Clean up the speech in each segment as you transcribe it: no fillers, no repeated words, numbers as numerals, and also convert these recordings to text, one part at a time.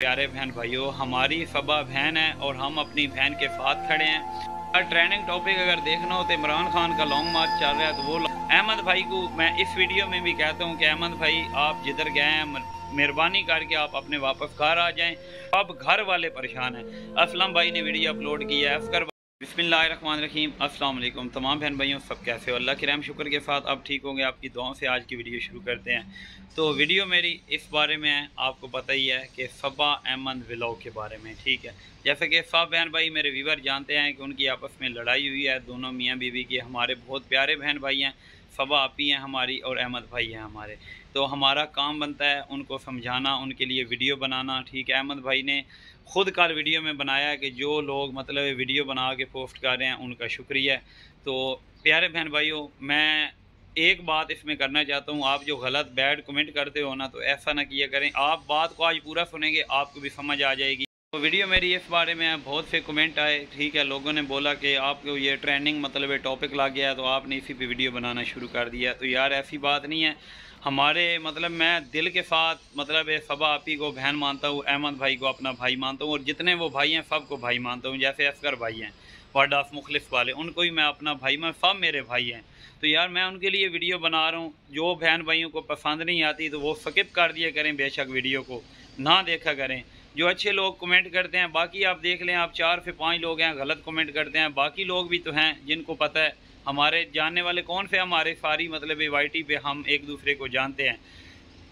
प्यारे बहन भाइयों, हमारी फबा बहन है और हम अपनी बहन के साथ खड़े हैं। ट्रेंडिंग टॉपिक अगर देखना हो तो इमरान खान का लॉन्ग मार्च चल रहा है, तो वो अहमद भाई को मैं इस वीडियो में भी कहता हूँ कि अहमद भाई आप जिधर गए हैं मेहरबानी करके आप अपने वापस घर आ जाएं। अब घर वाले परेशान हैं। असलम भाई ने वीडियो अपलोड की है। अफकर बिस्मिल्लाहिर्रहमानिर्रहीम। अस्सलाम वालेकुम तमाम बहन भाइयों, सब कैसे हो? अल्लाह के रहम शुक्र के साथ आप ठीक होंगे। आपकी दुआओं से आज की वीडियो शुरू करते हैं। तो वीडियो मेरी इस बारे में है, आपको पता ही है कि फबा अहमद व्लॉग के बारे में। ठीक है, जैसे कि सब बहन भाई मेरे व्यूवर जानते हैं कि उनकी आपस में लड़ाई हुई है, दोनों मियाँ बीवी की। हमारे बहुत प्यारे बहन भाई हैं, फबा आपी हैं हमारी और अहमद भाई हैं हमारे। तो हमारा काम बनता है उनको समझाना, उनके लिए वीडियो बनाना। ठीक है, अहमद भाई ने ख़ुद कल वीडियो में बनाया कि जो लोग मतलब वीडियो बना के पोस्ट कर रहे हैं उनका शुक्रिया। तो प्यारे बहन भाइयों, मैं एक बात इसमें करना चाहता हूँ, आप जो गलत बैड कमेंट करते हो ना, तो ऐसा ना किया करें। आप बात को आज पूरा सुनेंगे, आपको भी समझ आ जाएगी। तो वीडियो मेरी इस बारे में है, बहुत से कमेंट आए। ठीक है, लोगों ने बोला कि आपको ये ट्रेंडिंग मतलब टॉपिक लग गया तो आपने इसी पे वीडियो बनाना शुरू कर दिया। तो यार ऐसी बात नहीं है। हमारे मतलब मैं दिल के साथ मतलब फबा आपी को बहन मानता हूँ, अहमद भाई को अपना भाई मानता हूँ, और जितने वो भाई हैं सब को भाई मानता हूँ। जैसे असगर भाई हैं वर्ड ऑफ मुखलिस वाले, उनको ही मैं अपना भाई, मैं सब मेरे भाई हैं। तो यार मैं उनके लिए वीडियो बना रहा हूँ। जो बहन भाइयों को पसंद नहीं आती तो वो स्किप कर दिया करें, बेशक वीडियो को ना देखा करें। जो अच्छे लोग कमेंट करते हैं, बाकी आप देख लें, आप 4 से 5 लोग हैं गलत कमेंट करते हैं, बाकी लोग भी तो हैं जिनको पता है। हमारे जानने वाले कौन से, हमारे सारी मतलब वाईटी पे हम एक दूसरे को जानते हैं।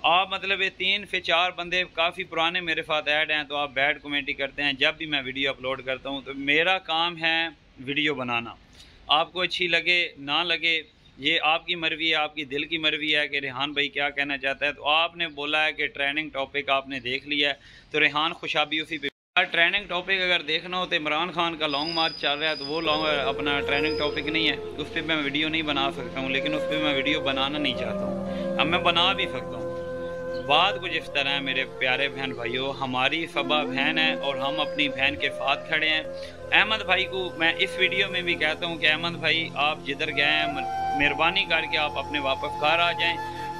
आप मतलब 3 से 4 बंदे काफ़ी पुराने मेरे साथ ऐड हैं, तो आप बैड कमेंट ही करते हैं जब भी मैं वीडियो अपलोड करता हूं। तो मेरा काम है वीडियो बनाना, आपको अच्छी लगे ना लगे ये आपकी मर्ज़ी है, आपकी दिल की मर्ज़ी है कि रेहान भाई क्या कहना चाहता है। तो आपने बोला है कि ट्रेंडिंग टॉपिक आपने देख लिया है, तो रेहान खुशाबी उसी पे। ट्रेंडिंग टॉपिक अगर देखना हो तो इमरान खान का लॉन्ग मार्च चल रहा है, तो वो लॉन्ग अपना ट्रेंडिंग टॉपिक नहीं है, उस पर मैं वीडियो नहीं बना सकता हूँ। लेकिन उस पर मैं वीडियो बनाना नहीं चाहता हूँ, अब मैं बना भी सकता हूँ। बात कुछ इस तरह है मेरे प्यारे बहन भाइयों, हमारी फबा बहन है और हम अपनी बहन के साथ खड़े हैं। अहमद भाई को मैं इस वीडियो में भी कहता हूँ कि अहमद भाई आप जिधर गए हैं मेहरबानी करके आप अपने वापस घर आ जाएं।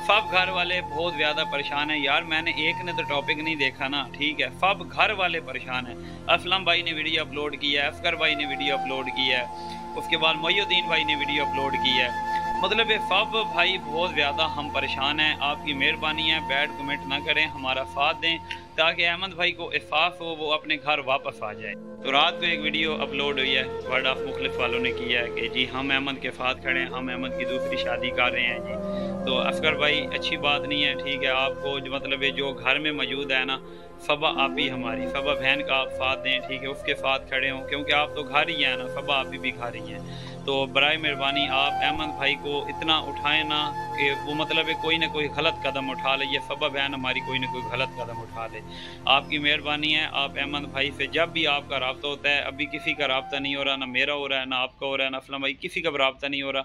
सब घर वाले बहुत ज़्यादा परेशान हैं। यार मैंने एक ने तो टॉपिक नहीं देखा ना। ठीक है, सब घर वाले परेशान हैं। असलम भाई ने वीडियो अपलोड किया है, असगर भाई ने वीडियो अपलोड किया है, उसके बाद मोयुद्दीन भाई ने वीडियो अपलोड किया है। मतलब ये सब भाई बहुत ज़्यादा हम परेशान हैं। आपकी मेहरबानी है, बैड कमेंट ना करें, हमारा साथ दें ताकि अहमद भाई को एहसास हो, वो अपने घर वापस आ जाए। तो रात को एक वीडियो अपलोड हुई है, वर्ड ऑफ मुखलिस वालों ने किया है कि जी हम अहमद के साथ खड़े हैं, हम अहमद की दूसरी शादी कर रहे हैं जी। तो असगर भाई अच्छी बात नहीं है। ठीक है, आपको जो मतलब ये जो घर में मौजूद है ना, फबा आपी हमारी फबा बहन का आप साथ दें। ठीक है, उसके साथ खड़े हों, क्योंकि आप तो घर ही हैं ना, फबा आपी भी घर ही हैं। तो बराए मेहरबानी आप अहमद भाई को इतना उठाएं ना कि वो मतलब कोई ना कोई गलत कदम उठा ले, ये फबा बहन हमारी कोई ना कोई गलत कदम उठा ले। आपकी मेहरबानी है, आप अहमद भाई से जब भी आपका रब्ता होता है, अभी किसी का रब्ता नहीं हो रहा, ना मेरा हो रहा है, ना आपका हो रहा है, ना असलम भाई किसी का रब्ता नहीं हो रहा,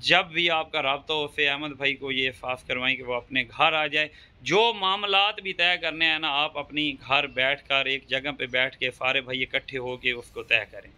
जब भी आपका रब्ता हो फिर अहमद भाई को ये एहसास करवाएं कि वो अपने घर आ जाए। जो मामलात भी तय करने हैं ना, आप अपनी घर बैठ कर एक जगह पे बैठ के सारे भाई इकट्ठे होके उसको तय करें।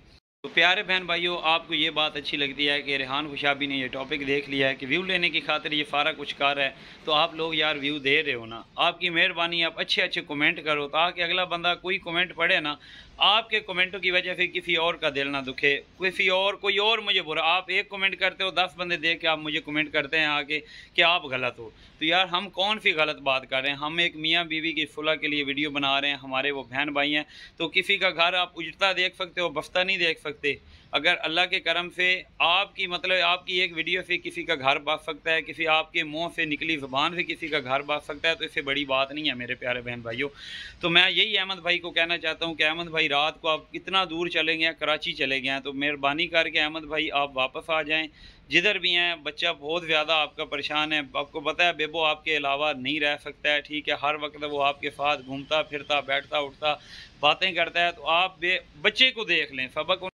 तो प्यारे बहन भाइयों, आपको ये बात अच्छी लगती है कि रेहान खुशाबी ने ये टॉपिक देख लिया है कि व्यू लेने की खातिर ये सारा कुछ कर रहा है, तो आप लोग यार व्यू दे रहे हो ना, आपकी मेहरबानी, आप अच्छे अच्छे कमेंट करो ताकि अगला बंदा कोई कमेंट पढ़े ना, आपके कमेंटों की वजह से किसी और का दिल ना दुखे, कोई और मुझे बुरा। आप एक कमेंट करते हो, 10 बंदे देख के आप मुझे कमेंट करते हैं आगे कि आप गलत हो। तो यार हम कौन सी गलत बात कर रहे हैं? हम एक मियाँ बीवी की सुलह के लिए वीडियो बना रहे हैं, हमारे वो बहन भाई हैं। तो किसी का घर आप उजड़ता देख सकते हो, बस्ता नहीं देख सकते। अगर अल्लाह के करम से आपकी मतलब आपकी एक वीडियो से किसी का घर बच सकता है, किसी आपके मुंह से निकली ज़ुबान से किसी का घर बच सकता है, तो इससे बड़ी बात नहीं है मेरे प्यारे बहन भाइयों। तो मैं यही अहमद भाई को कहना चाहता हूँ कि अहमद भाई रात को आप कितना दूर चले गए हैं, कराची चले गए हैं, तो मेहरबानी करके अहमद भाई आप वापस आ जाएँ जिधर भी हैं। बच्चा बहुत ज़्यादा आपका परेशान है, आपको पता है बेबो आपके अलावा नहीं रह सकता है। ठीक है, हर वक्त वो आपके साथ घूमता फिरता बैठता उठता बातें करता है। तो आप बच्चे को देख लें, सबक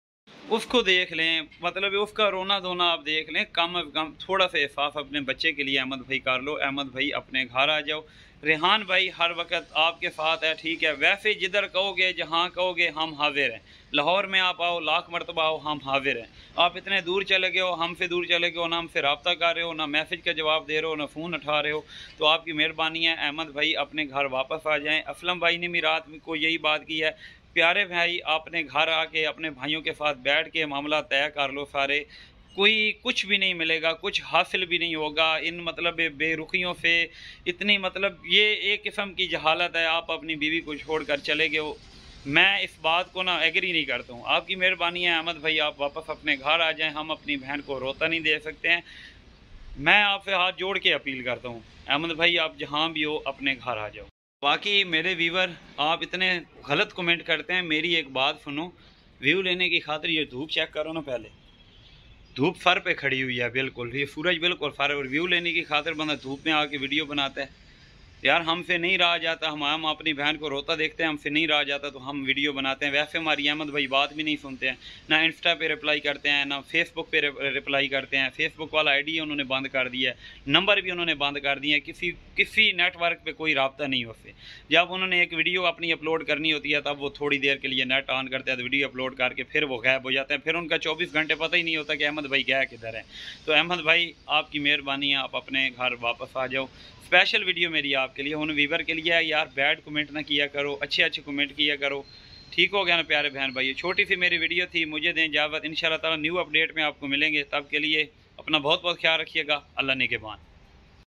उसको देख लें, मतलब उसका रोना धोना आप देख लें। कम अज़ कम थोड़ा सा एहसास अपने बच्चे के लिए अहमद भाई कर लो। अहमद भाई अपने घर आ जाओ, रेहान भाई हर वक्त आपके साथ है, ठीक है। वैसे जिधर कहोगे, जहाँ कहोगे, हम हाजिर हैं। लाहौर में आप आओ, लाख मरतबा आओ, हम हाजिर हैं। आप इतने दूर चले गए हो, हमसे दूर चले गए हो, ना हमसे रब्ता कर रहे हो, ना मैसेज का जवाब दे रहे हो, ना फ़ोन उठा रहे हो, तो आपकी मेहरबानी है। अहमद भाई अपने घर वापस आ जाएँ। असलम भाई ने भी रात को यही बात की है। प्यारे भाई, आपने घर आके अपने भाइयों के साथ बैठ के मामला तय कर लो सारे। कोई कुछ भी नहीं मिलेगा, कुछ हासिल भी नहीं होगा इन मतलब बेरुखियों से। इतनी मतलब ये एक किस्म की जहालत है, आप अपनी बीवी को छोड़कर चले गए हो। मैं इस बात को ना एग्री नहीं करता हूँ। आपकी मेहरबानी है अहमद भाई, आप वापस अपने घर आ जाएँ, हम अपनी बहन को रोता नहीं दे सकते हैं। मैं आपसे हाथ जोड़ के अपील करता हूँ, अहमद भाई आप जहाँ भी हो अपने घर आ जाओ। बाकी मेरे व्यूवर, आप इतने गलत कमेंट करते हैं, मेरी एक बात सुनो। व्यू लेने की खातिर ये धूप चेक करो ना पहले। धूप सर पे खड़ी हुई है बिल्कुल, ये सूरज बिल्कुल सर, और व्यू लेने की खातिर बंदा धूप में आके वीडियो बनाता है। यार हमसे नहीं रहा जाता, हम अपनी बहन को रोता देखते हैं, हमसे नहीं रहा जाता तो हम वीडियो बनाते हैं। वैसे हमारी अहमद भाई बात भी नहीं सुनते हैं, ना इंस्टा पे रिप्लाई करते हैं, ना फेसबुक पे रिप्लाई करते हैं। फेसबुक वाला आईडी उन्होंने बंद कर दिया है, नंबर भी उन्होंने बंद कर दिए हैं, किसी नेटवर्क पे कोई रब्ता नहीं उससे। जब उन्होंने एक वीडियो अपनी अपलोड करनी होती है तब वो थोड़ी देर के लिए नेट ऑन करते हैं, तो वीडियो अपलोड करके फिर वो गायब हो जाते हैं। फिर उनका 24 घंटे पता ही नहीं होता कि अहमद भाई गया किधर है। तो अहमद भाई आपकी मेहरबानी है, आप अपने घर वापस आ जाओ। स्पेशल वीडियो मेरी आपके लिए, उन वीवर के लिए है। यार बैड कमेंट ना किया करो, अच्छे अच्छे कमेंट किया करो, ठीक हो गया ना प्यारे बहन भाई। छोटी सी मेरी वीडियो थी, मुझे दें इजाज़त। इंशाल्लाह ताला न्यू अपडेट में आपको मिलेंगे, तब के लिए अपना बहुत बहुत ख्याल रखिएगा। अल्लाह ने के बाद।